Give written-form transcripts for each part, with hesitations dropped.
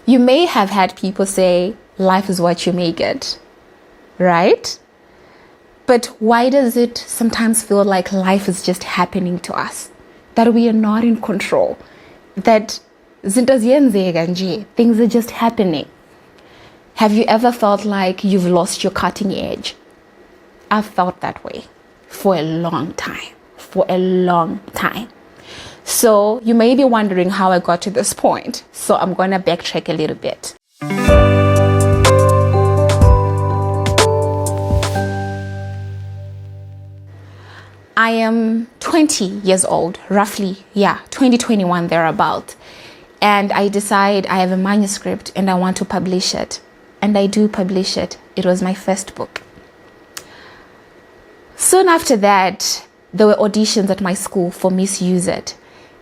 You may have had people say, life is what you make it, right? But why does it sometimes feel like life is just happening to us? That we are not in control? That things are just happening? Have you ever felt like you've lost your cutting edge? I've felt that way for a long time. So you may be wondering how I got to this point. So I'm going to backtrack a little bit. I am 20 years old, roughly, 2021 thereabout. And I decide I have a manuscript and I want to publish it. And I do publish it. It was my first book. Soon after that, there were auditions at my school for Miss Use It.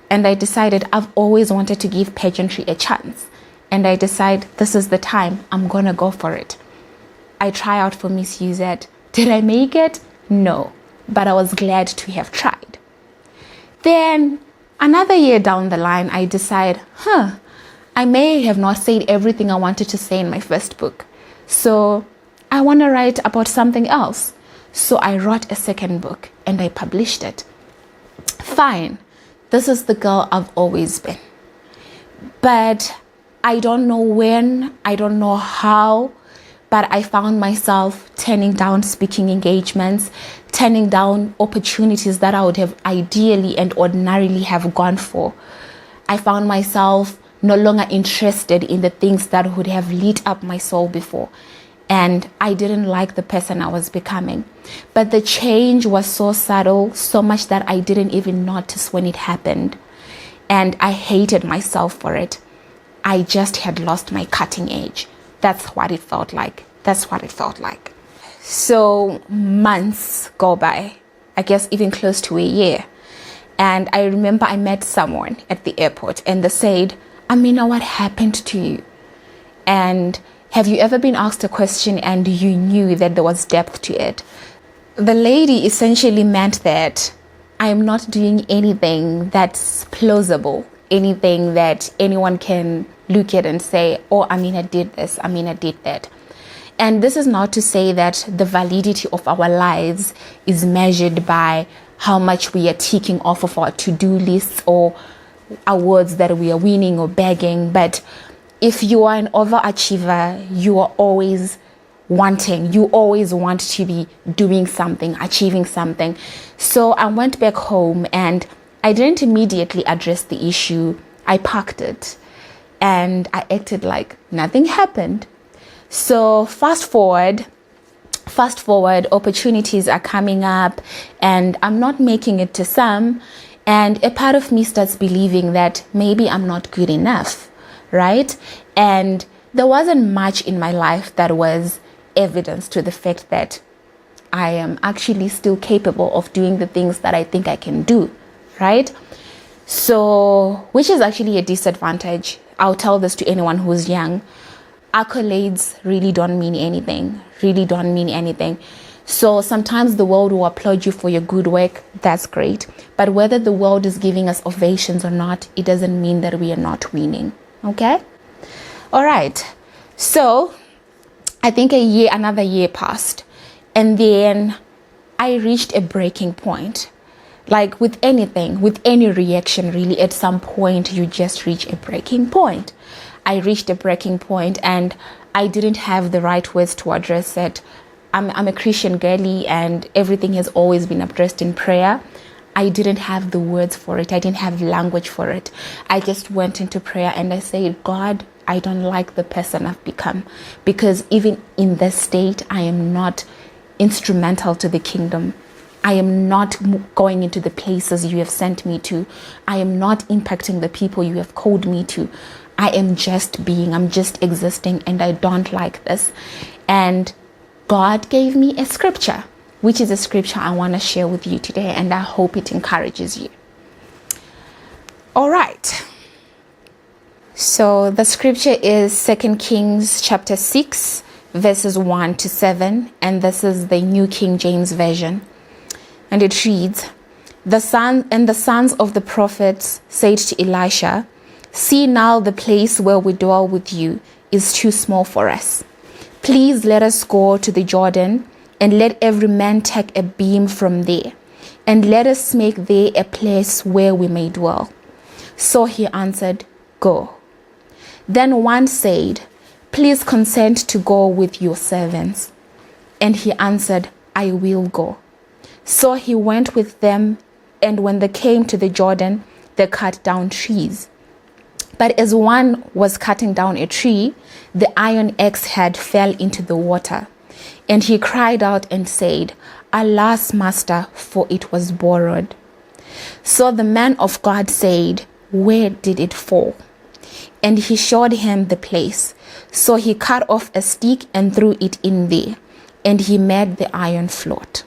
And I decided I've always wanted to give pageantry a chance. And I decide this is the time, I'm gonna go for it. I try out for Miss Use It. Did I make it? No. But I was glad to have tried. Then another year down the line, I decide, I may have not said everything I wanted to say in my first book. So I want to write about something else. So I wrote a second book and I published it. Fine. This is the girl I've always been. But I don't know when, I don't know how, but I found myself turning down speaking engagements, turning down opportunities that I would have ideally and ordinarily have gone for. I found myself no longer interested in the things that would have lit up my soul before. And I didn't like the person I was becoming. But the change was so subtle, so much that I didn't even notice when it happened. And I hated myself for it. I just had lost my cutting edge. That's what it felt like. So months go by, I guess even close to a year. And I remember I met someone at the airport and they said, Amina, what happened to you? And have you ever been asked a question and you knew that there was depth to it? The lady essentially meant that I am not doing anything that's plausible, anything that anyone can look at and say, oh, Amina did this, Amina did that. And this is not to say that the validity of our lives is measured by how much we are ticking off of our to-do lists or awards that we are winning or bagging. But if you are an overachiever, you are always wanting, you always want to be doing something, achieving something. So I went back home and I didn't immediately address the issue. I parked it and I acted like nothing happened. So fast forward, opportunities are coming up and I'm not making it to some. And a part of me starts believing that maybe I'm not good enough, right? And there wasn't much in my life that was evidence to the fact that I am actually still capable of doing the things that I think I can do, right? So, which is actually a disadvantage. I'll tell this to anyone who's young. Accolades really don't mean anything, So sometimes the world will applaud you for your good work. That's great. But whether the world is giving us ovations or not, it doesn't mean that we are not winning. Okay? All right. So I think another year passed. And then I reached a breaking point. Like with anything, with any reaction, really, at some point, you just reach a breaking point. I reached a breaking point and I didn't have the right words to address it. I'm a Christian girly and everything has always been addressed in prayer. I didn't have the words for it. I didn't have language for it. I just went into prayer and I said, God, I don't like the person I've become, because even in this state, I am not instrumental to the kingdom. I am not going into the places you have sent me to. I am not impacting the people you have called me to. I am just being, I'm just existing, and I don't like this. And God gave me a scripture, which is a scripture I want to share with you today, and I hope it encourages you. All right. So the scripture is 2 Kings chapter 6, verses 1 to 7, and this is the New King James Version. And it reads, the sons of the prophets said to Elisha, See now the place where we dwell with you is too small for us. Please let us go to the Jordan, and let every man take a beam from there, and let us make there a place where we may dwell. So he answered, Go. Then one said, Please consent to go with your servants. And he answered, I will go. So he went with them, and when they came to the Jordan, they cut down trees. But as one was cutting down a tree, the iron axe head fell into the water. And he cried out and said, Alas, master, for it was borrowed. So the man of God said, Where did it fall? And he showed him the place. So he cut off a stick and threw it in there, and he made the iron float.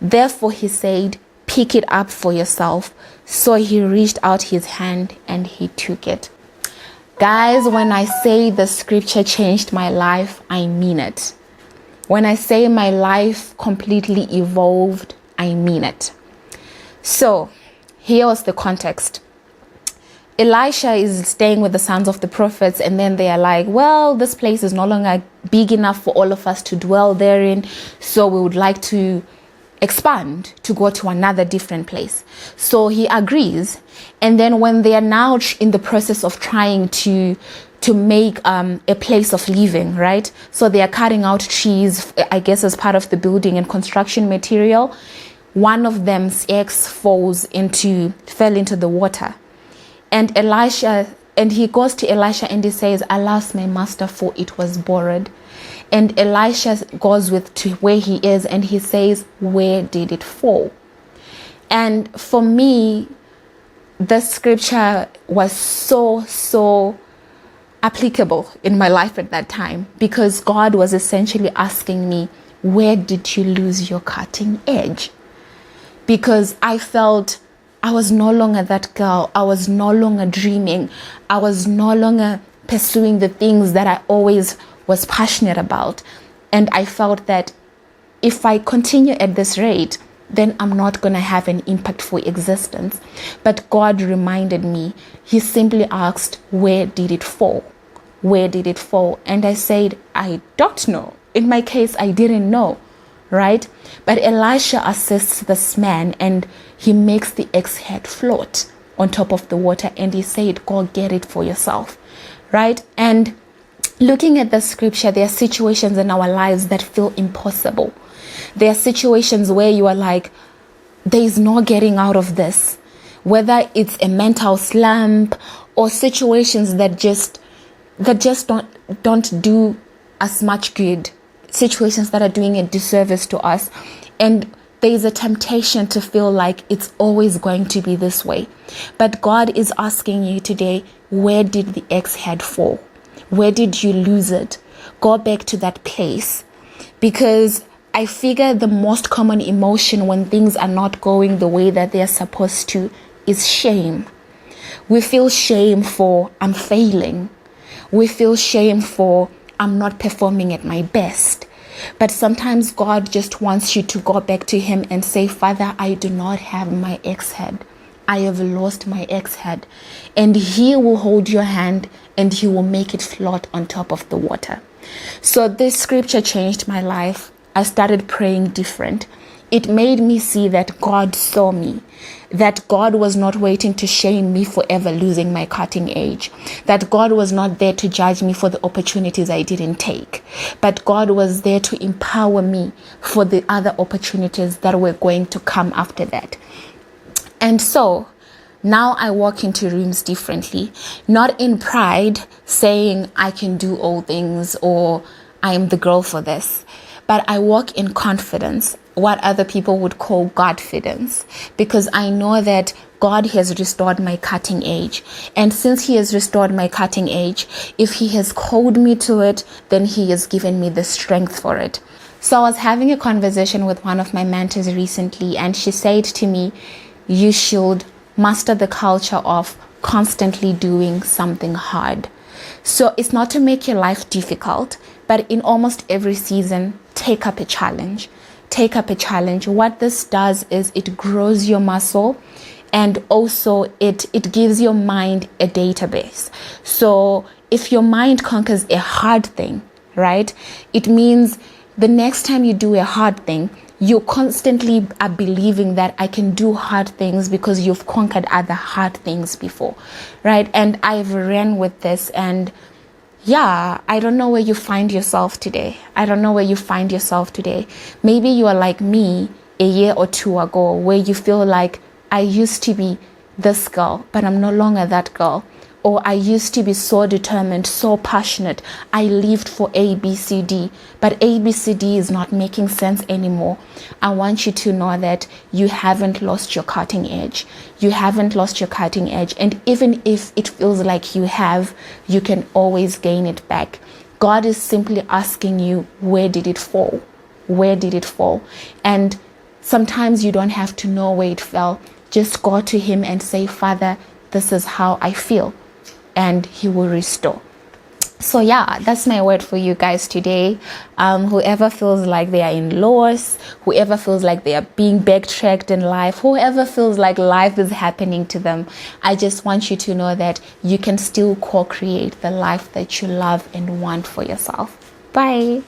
Therefore he said, Pick it up for yourself. So he reached out his hand and he took it. Guys, when I say the scripture changed my life, I mean it. When I say my life completely evolved, I mean it. So here was the context. Elisha is staying with the sons of the prophets, and then they are like, well, this place is no longer big enough for all of us to dwell therein, so we would like to expand to go to another different place. So he agrees, and then when they are now in the process of trying to make a place of living, right? So they are cutting out trees, I guess, as part of the building and construction material. One of them's axe fell into the water. And he goes to Elisha and he says, Alas, my master, for it was borrowed. And Elisha goes to where he is and he says, Where did it fall? And for me, the scripture was so applicable in my life at that time, because God was essentially asking me, where did you lose your cutting edge? Because I felt I was no longer that girl. I was no longer dreaming. I was no longer pursuing the things that I always was passionate about. And I felt that if I continue at this rate, then I'm not going to have an impactful existence. But God reminded me. He simply asked, where did it fall? Where did it fall? And I said, I don't know. In my case, I didn't know, right? But Elisha assists this man and he makes the axe head float on top of the water. And he said, go get it for yourself, right? And looking at the scripture, there are situations in our lives that feel impossible. There are situations where you are like, there is no getting out of this. Whether it's a mental slump or situations that just don't do as much good. Situations that are doing a disservice to us. And there is a temptation to feel like it's always going to be this way. But God is asking you today, where did the axe head fall? Where did you lose it? Go back to that place. Because I figure the most common emotion when things are not going the way that they are supposed to is shame. We feel shame for I'm failing. We feel shame for I'm not performing at my best. But sometimes God just wants you to go back to him and say, Father, I do not have my axe head. I have lost my axe head. And he will hold your hand and he will make it float on top of the water. So this scripture changed my life. I started praying different. It made me see that God saw me, that God was not waiting to shame me for ever losing my cutting edge, that God was not there to judge me for the opportunities I didn't take, but God was there to empower me for the other opportunities that were going to come after that. And so now I walk into rooms differently, not in pride saying I can do all things or I am the girl for this, but I walk in confidence, what other people would call Godfidence, because I know that God has restored my cutting edge. And since he has restored my cutting edge, if he has called me to it, then he has given me the strength for it. So I was having a conversation with one of my mentors recently, and she said to me, you should master the culture of constantly doing something hard. So it's not to make your life difficult, but in almost every season, take up a challenge. Take up a challenge. What this does is it grows your muscle And also it gives your mind a database. So if your mind conquers a hard thing, right, it means the next time you do a hard thing, you constantly are believing that I can do hard things because you've conquered other hard things before, right? And I've ran with this, and yeah, I don't know where you find yourself today. Maybe you are like me a year or two ago, where you feel like I used to be this girl, but I'm no longer that girl. Or I used to be so determined, so passionate. I lived for A, B, C, D, but A, B, C, D is not making sense anymore. I want you to know that you haven't lost your cutting edge. And even if it feels like you have, you can always gain it back. God is simply asking you, where did it fall? And sometimes you don't have to know where it fell. Just go to him and say, Father, this is how I feel. And he will restore. So yeah, that's my word for you guys today. Whoever feels like they are in loss, whoever feels like they are being backtracked in life, whoever feels like life is happening to them, I just want you to know that you can still co-create the life that you love and want for yourself. Bye.